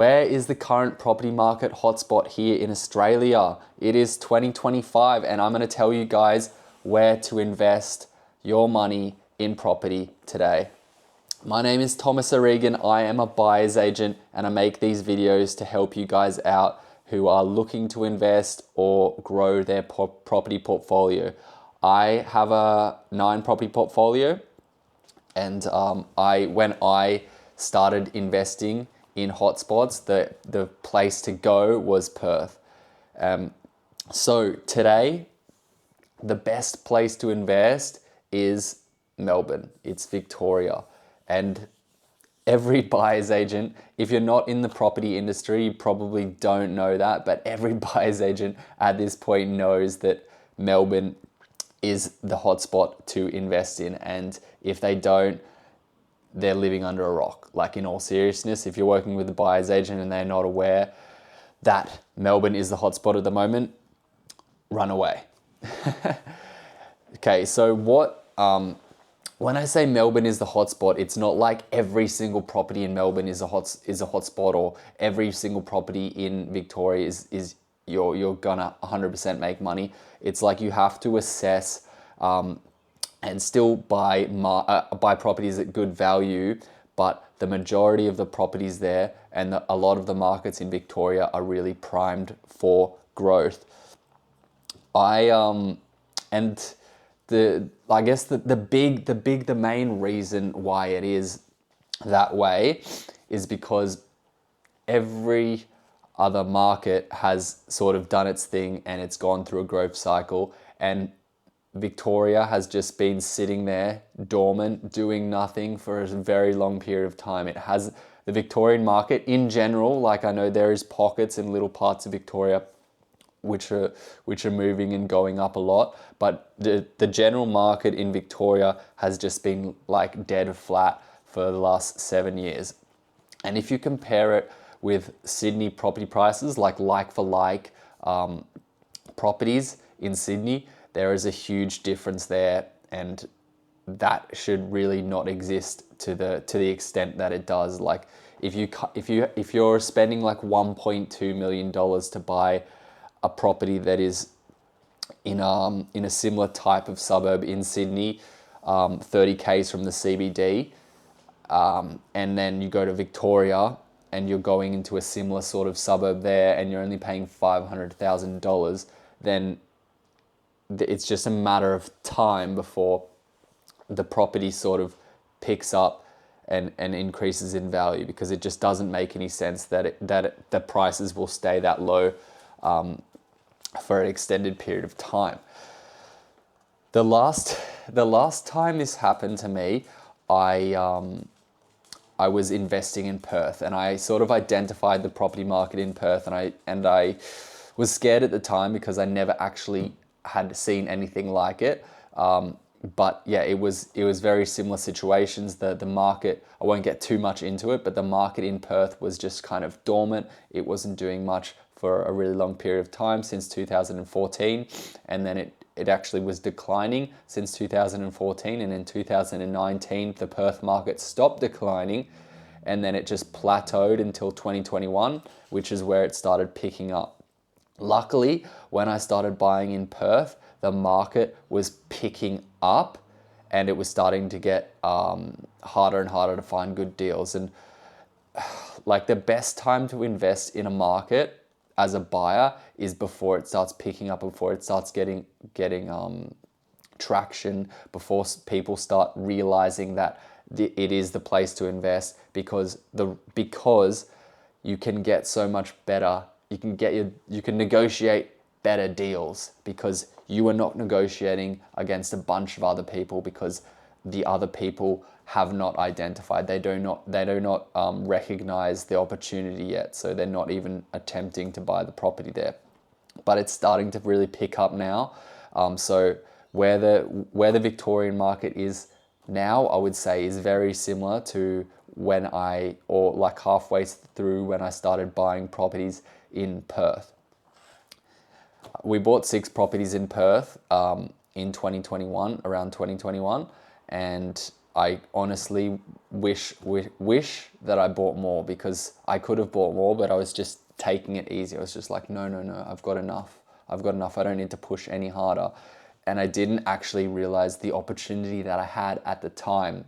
Where is the current property market hotspot here in Australia? It is 2025, and I'm going to tell you guys where to invest your money in property today. My name is Thomas O'Regan. I am a buyer's agent, and I make these videos to help you guys out who are looking to invest or grow their property portfolio. I have a 9 property portfolio, and when I started investing in hotspots, the place to go was Perth. So today, the best place to invest is Melbourne. It's Victoria. And every buyer's agent, if you're not in the property industry, you probably don't know that, but every buyer's agent at this point knows that Melbourne is the hotspot to invest in. And if they don't, they're living under a rock. Like, in all seriousness, if you're working with a buyer's agent and they're not aware that Melbourne is the hotspot at the moment, run away. Okay, so when I say Melbourne is the hotspot, it's not like every single property in Melbourne is a hotspot, or every single property in Victoria is you're gonna 100% make money. It's like you have to assess and still buy properties at good value, but the majority of the properties there and a lot of the markets in Victoria are really primed for growth. The main reason why it is that way is because every other market has sort of done its thing and it's gone through a growth cycle, and Victoria has just been sitting there dormant, doing nothing for a very long period of time. The Victorian market in general, like, I know there is pockets in little parts of Victoria which are moving and going up a lot, but the general market in Victoria has just been like dead flat for the last 7 years. And if you compare it with Sydney property prices, like for like properties in Sydney, there is a huge difference there, and that should really not exist to the extent that it does. Like, if you're spending like $1.2 million to buy a property that is in a similar type of suburb in Sydney, 30 k's from the CBD, and then you go to Victoria and you're going into a similar sort of suburb there and you're only paying $500,000, then it's just a matter of time before the property sort of picks up and increases in value, because it just doesn't make any sense that the prices will stay that low for an extended period of time. The last time this happened to me, I was investing in Perth, and I sort of identified the property market in Perth, and I was scared at the time because I never actually had seen anything like it. But yeah, it was very similar situations. The market, I won't get too much into it, but the market in Perth was just kind of dormant. It wasn't doing much for a really long period of time, since 2014, and then it actually was declining since 2014, and in 2019 the Perth market stopped declining, and then it just plateaued until 2021, which is where it started picking up. Luckily, when I started buying in Perth, the market was picking up and it was starting to get harder and harder to find good deals. And like, the best time to invest in a market as a buyer is before it starts picking up, before it starts getting traction, before people start realizing that it is the place to invest, because you can get so much better. You can negotiate better deals because you are not negotiating against a bunch of other people, because the other people have not identified. They do not recognize the opportunity yet, so they're not even attempting to buy the property there. But it's starting to really pick up now. So where the Victorian market is now, I would say, is very similar to halfway through when I started buying properties in Perth. We bought 6 properties in Perth in 2021, around 2021, and I honestly wish that I bought more, because I could have bought more, but I was just taking it easy. I was just like, no, no, no, I've got enough. I've got enough. I don't need to push any harder. And I didn't actually realize the opportunity that I had at the time.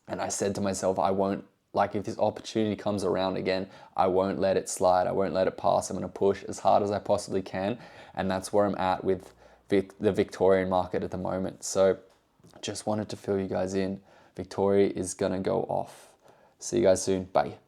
And I said to myself, I won't, like, if this opportunity comes around again, I won't let it slide. I won't let it pass. I'm going to push as hard as I possibly can. And that's where I'm at with the Victorian market at the moment. So just wanted to fill you guys in. Victoria is going to go off. See you guys soon. Bye.